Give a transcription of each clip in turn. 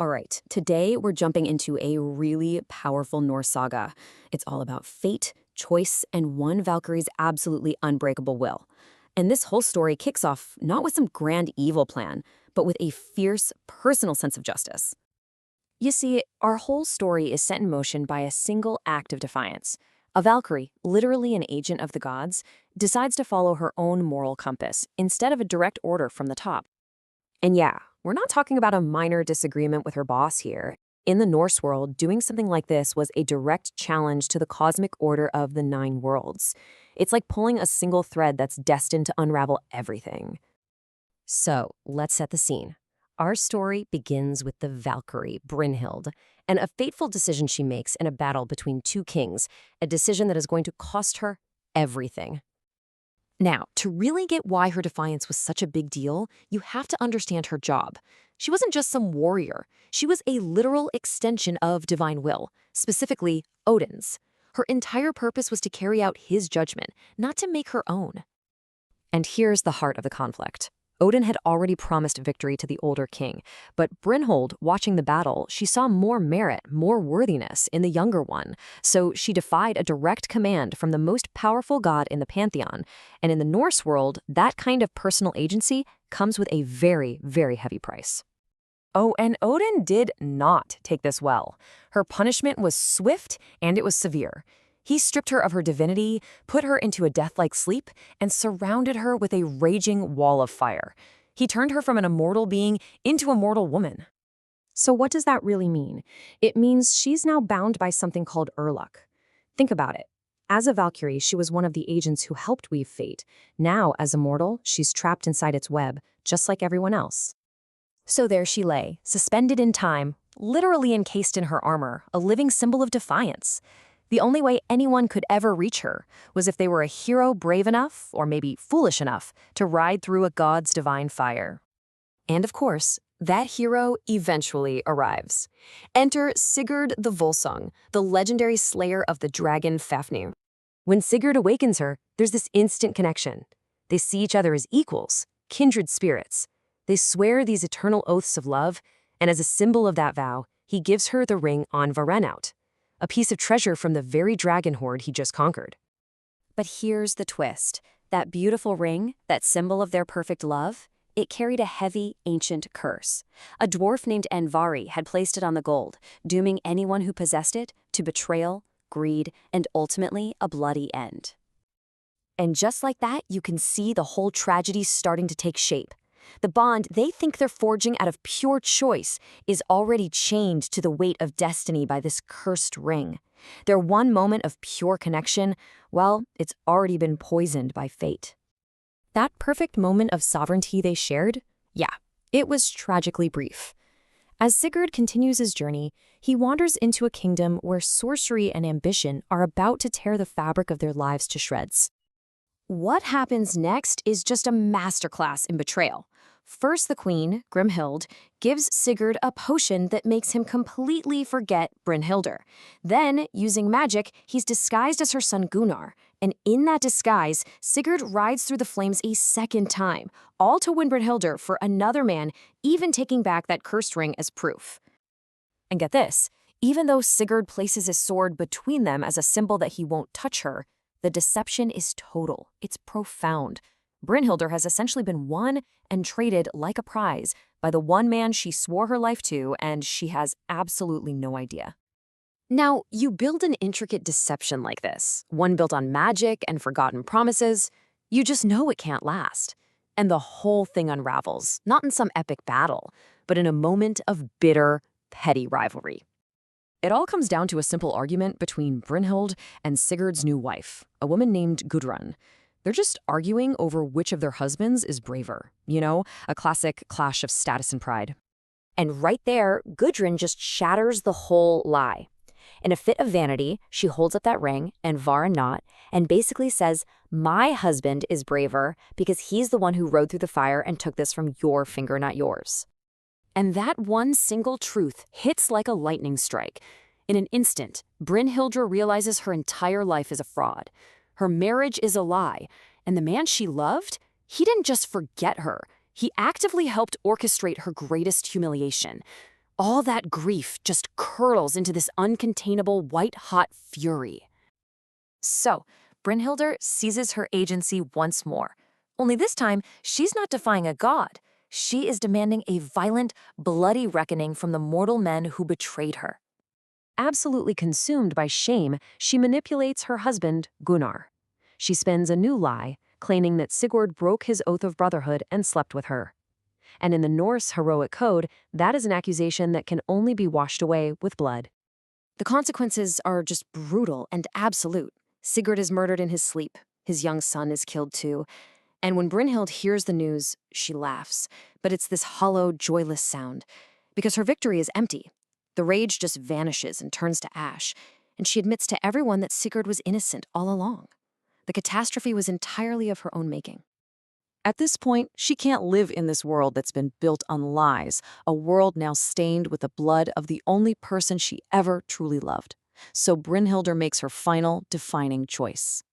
All right, today we're jumping into a really powerful Norse saga. It's all about fate, choice, and one Valkyrie's absolutely unbreakable will. And this whole story kicks off not with some grand evil plan, but with a fierce, personal sense of justice. You see, our whole story is set in motion by a single act of defiance. A Valkyrie, literally an agent of the gods, decides to follow her own moral compass instead of a direct order from the top. And yeah, we're not talking about a minor disagreement with her boss here. In the Norse world, doing something like this was a direct challenge to the cosmic order of the nine worlds. It's like pulling a single thread that's destined to unravel everything. So, let's set the scene. Our story begins with the Valkyrie, Brynhild, and a fateful decision she makes in a battle between two kings, a decision that is going to cost her everything. Now, to really get why her defiance was such a big deal, you have to understand her job. She wasn't just some warrior. She was a literal extension of divine will, specifically Odin's. Her entire purpose was to carry out his judgment, not to make her own. And here's the heart of the conflict. Odin had already promised victory to the older king, but Brynhild, watching the battle, she saw more merit, more worthiness in the younger one, so she defied a direct command from the most powerful god in the pantheon. And in the Norse world, that kind of personal agency comes with a very, very heavy price. Oh, and Odin did not take this well. Her punishment was swift and it was severe. He stripped her of her divinity, put her into a death-like sleep, and surrounded her with a raging wall of fire. He turned her from an immortal being into a mortal woman. So what does that really mean? It means she's now bound by something called Urluk. Think about it. As a Valkyrie, she was one of the agents who helped weave fate. Now, as a mortal, she's trapped inside its web, just like everyone else. So there she lay, suspended in time, literally encased in her armor, a living symbol of defiance. The only way anyone could ever reach her was if they were a hero brave enough, or maybe foolish enough, to ride through a god's divine fire. And of course, that hero eventually arrives. Enter Sigurd the Volsung, the legendary slayer of the dragon Fafnir. When Sigurd awakens her, there's this instant connection. They see each other as equals, kindred spirits. They swear these eternal oaths of love, and as a symbol of that vow, he gives her the ring on Varenaut, a piece of treasure from the very dragon horde he just conquered. But here's the twist. That beautiful ring, that symbol of their perfect love, it carried a heavy, ancient curse. A dwarf named Andvari had placed it on the gold, dooming anyone who possessed it to betrayal, greed, and ultimately a bloody end. And just like that, you can see the whole tragedy starting to take shape. The bond they think they're forging out of pure choice is already chained to the weight of destiny by this cursed ring. Their one moment of pure connection, well, it's already been poisoned by fate. That perfect moment of sovereignty they shared? Yeah, it was tragically brief. As Sigurd continues his journey, he wanders into a kingdom where sorcery and ambition are about to tear the fabric of their lives to shreds. What happens next is just a masterclass in betrayal. First, the queen, Grimhild, gives Sigurd a potion that makes him completely forget Brynhildr. Then, using magic, he's disguised as her son Gunnar. And in that disguise, Sigurd rides through the flames a second time, all to win Brynhildr for another man, even taking back that cursed ring as proof. And get this, even though Sigurd places his sword between them as a symbol that he won't touch her, the deception is total. It's profound. Brynhildr has essentially been won and traded like a prize by the one man she swore her life to, and she has absolutely no idea. Now, you build an intricate deception like this, one built on magic and forgotten promises, you just know it can't last. And the whole thing unravels, not in some epic battle, but in a moment of bitter, petty rivalry. It all comes down to a simple argument between Brynhild and Sigurd's new wife, a woman named Gudrun. They're just arguing over which of their husbands is braver. You know, a classic clash of status and pride. And right there, Gudrun just shatters the whole lie. In a fit of vanity, she holds up that ring and Varenaut and basically says, "My husband is braver because he's the one who rode through the fire and took this from your finger, not yours." And that one single truth hits like a lightning strike. In an instant, Brynhildr realizes her entire life is a fraud. Her marriage is a lie, and the man she loved, he didn't just forget her. He actively helped orchestrate her greatest humiliation. All that grief just curdles into this uncontainable white-hot fury. So, Brynhildr seizes her agency once more. Only this time, she's not defying a god. She is demanding a violent, bloody reckoning from the mortal men who betrayed her. Absolutely consumed by shame, she manipulates her husband, Gunnar. She spins a new lie, claiming that Sigurd broke his oath of brotherhood and slept with her. And in the Norse heroic code, that is an accusation that can only be washed away with blood. The consequences are just brutal and absolute. Sigurd is murdered in his sleep. His young son is killed too. And when Brynhild hears the news, she laughs. But it's this hollow, joyless sound. Because her victory is empty. The rage just vanishes and turns to ash. And she admits to everyone that Sigurd was innocent all along. The catastrophe was entirely of her own making. At this point, she can't live in this world that's been built on lies, a world now stained with the blood of the only person she ever truly loved. So Brynhildr makes her final, defining choice.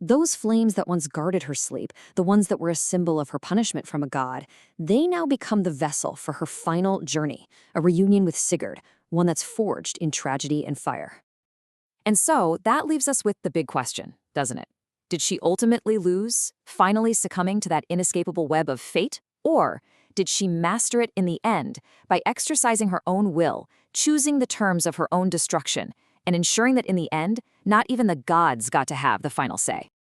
Those flames that once guarded her sleep, the ones that were a symbol of her punishment from a god, they now become the vessel for her final journey, a reunion with Sigurd, one that's forged in tragedy and fire. And so that leaves us with the big question, doesn't it? Did she ultimately lose, finally succumbing to that inescapable web of fate? Or did she master it in the end by exercising her own will, choosing the terms of her own destruction, and ensuring that in the end, not even the gods got to have the final say?